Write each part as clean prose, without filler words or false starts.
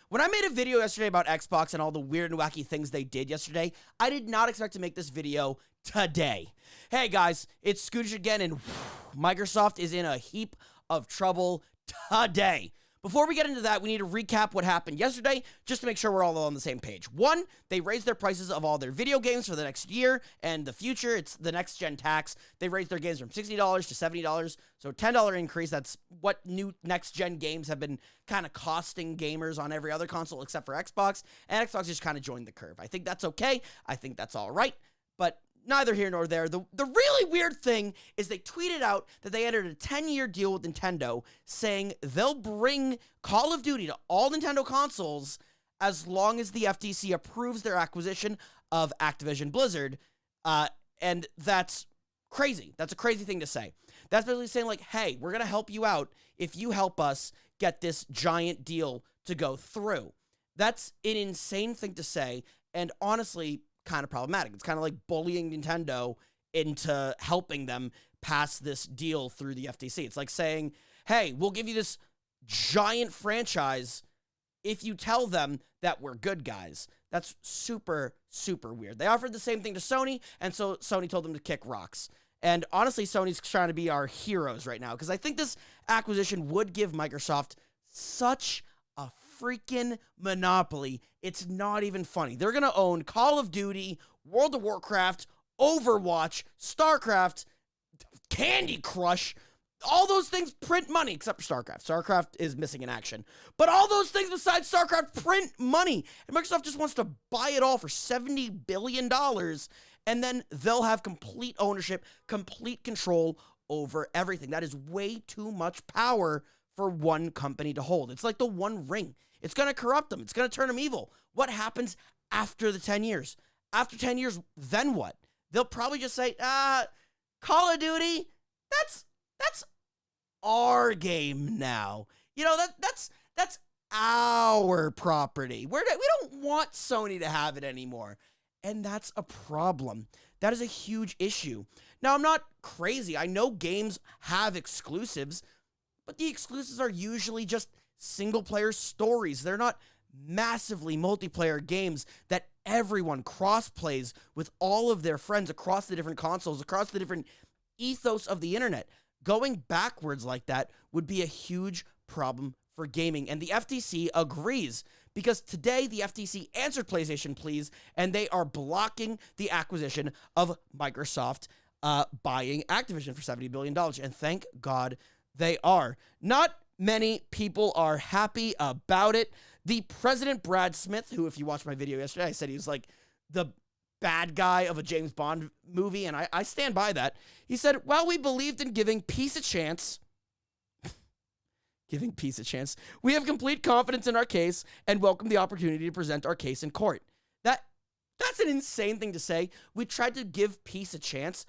When I made a video yesterday about Xbox and all the weird and wacky things they did yesterday, I did not expect to make this video today. Hey guys, it's Scootish again, and Microsoft is in a heap of trouble today. Before we get into that, we need to recap what happened yesterday, just to make sure we're all on the same page. One, they raised their prices of all their video games for the next year and the future. It's the next gen tax. They raised their games from $60 to $70, so $10 increase. That's what new next gen games have been kind of costing gamers on every other console except for Xbox, and Xbox just kind of joined the curve. I think that's okay. I think that's all right, but neither here nor there. The really weird thing is they tweeted out that they entered a 10-year deal with Nintendo saying they'll bring Call of Duty to all Nintendo consoles as long as the FTC approves their acquisition of Activision Blizzard. And that's crazy. That's a crazy thing to say. That's basically saying, like, hey, we're going to help you out if you help us get this giant deal to go through. That's an insane thing to say, and honestly, kind of problematic. It's kind of like bullying Nintendo into helping them pass this deal through the FTC. It's like saying, hey, we'll give you this giant franchise if you tell them that we're good guys. That's super, super weird. They offered the same thing to Sony, and so Sony told them to kick rocks. And honestly, Sony's trying to be our heroes right now, because I think this acquisition would give Microsoft such a freaking monopoly. It's not even funny. They're going to own Call of Duty, World of Warcraft, Overwatch, StarCraft, Candy Crush. All those things print money, except for StarCraft. StarCraft is missing in action. But all those things besides StarCraft print money. And Microsoft just wants to buy it all for $70 billion. And then they'll have complete ownership, complete control over everything. That is way too much power for one company to hold. It's like the One Ring. It's going to corrupt them. It's going to turn them evil. What happens after the 10 years? After 10 years, then what? They'll probably just say, Call of Duty, that's our game now. You know, that's our property. We don't want Sony to have it anymore. And that's a problem. That is a huge issue. Now, I'm not crazy. I know games have exclusives, but the exclusives are usually just single-player stories. They're not massively multiplayer games that everyone cross-plays with all of their friends across the different consoles, across the different ethos of the internet. Going backwards like that would be a huge problem for gaming, and the FTC agrees, because today the FTC answered PlayStation Please, and they are blocking the acquisition of Microsoft buying Activision for $70 billion, and thank God they are. Not many people are happy about it. The President Brad Smith, who, if you watched my video yesterday, I said he was like the bad guy of a James Bond movie, and I stand by that. He said, well, we believed in giving peace a chance. Giving peace a chance. We have complete confidence in our case and welcome the opportunity to present our case in court. That's an insane thing to say. We tried to give peace a chance.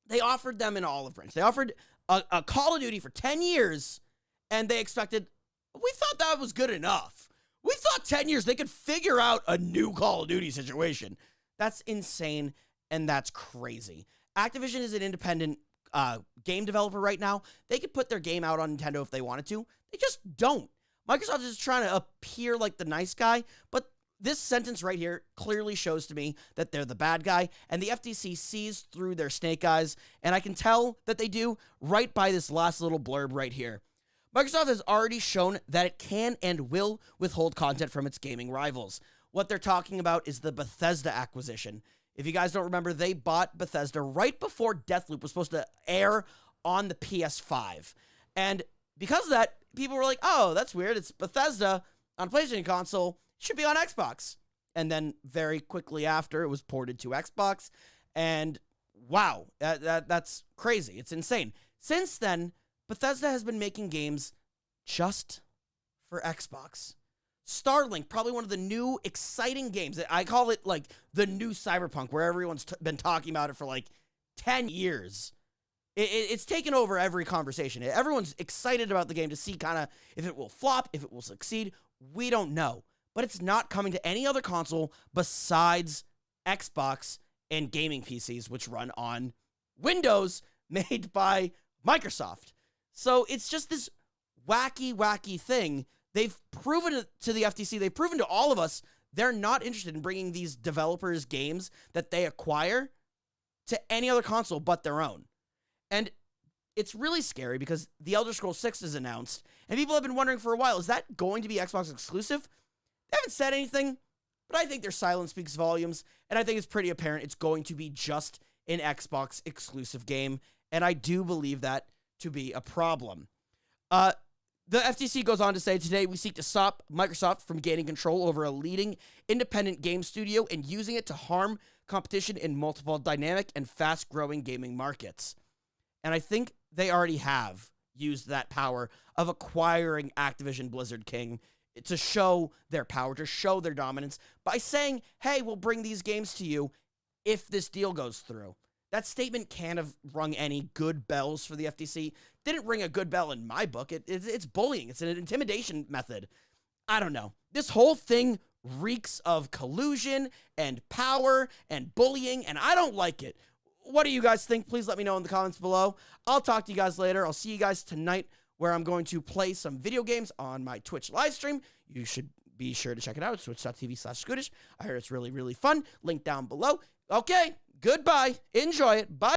They offered them an olive branch. They offered a Call of Duty for 10 years, and they expected, we thought that was good enough. We thought 10 years they could figure out a new Call of Duty situation. That's insane, and that's crazy. Activision is an independent game developer right now. They could put their game out on Nintendo if they wanted to. They just don't. Microsoft is trying to appear like the nice guy, but this sentence right here clearly shows to me that they're the bad guy, and the FTC sees through their snake eyes, and I can tell that they do right by this last little blurb right here. Microsoft has already shown that it can and will withhold content from its gaming rivals. What they're talking about is the Bethesda acquisition. If you guys don't remember, they bought Bethesda right before Deathloop was supposed to air on the PS5. And because of that, people were like, oh, that's weird. It's Bethesda on a PlayStation console. It should be on Xbox. And then very quickly after, it was ported to Xbox. And wow, that's crazy. It's insane. Since then, Bethesda has been making games just for Xbox. Starlink, probably one of the new exciting games. I call it like the new Cyberpunk, where everyone's been talking about it for like 10 years. It's taken over every conversation. Everyone's excited about the game to see kind of if it will flop, if it will succeed. We don't know. But it's not coming to any other console besides Xbox and gaming PCs, which run on Windows made by Microsoft. So it's just this wacky thing. They've proven to the FTC, they've proven to all of us, they're not interested in bringing these developers' games that they acquire to any other console but their own. And it's really scary because The Elder Scrolls 6 is announced, and people have been wondering for a while, is that going to be Xbox exclusive? They haven't said anything, but I think their silence speaks volumes, and I think it's pretty apparent it's going to be just an Xbox exclusive game, and I do believe that to be a problem. The FTC goes on to say, today we seek to stop Microsoft from gaining control over a leading independent game studio and using it to harm competition in multiple dynamic and fast-growing gaming markets. And I think they already have used that power of acquiring Activision Blizzard King to show their power, to show their dominance by saying, hey, we'll bring these games to you if this deal goes through. That statement can't have rung any good bells for the FTC. Didn't ring a good bell in my book. It's bullying. It's an intimidation method. I don't know. This whole thing reeks of collusion and power and bullying, and I don't like it. What do you guys think? Please let me know in the comments below. I'll talk to you guys later. I'll see you guys tonight where I'm going to play some video games on my Twitch live stream. You should be sure to check it out. It's twitch.tv/Scootish. I heard it's really, really fun. Link down below. Okay, goodbye. Enjoy it. Bye.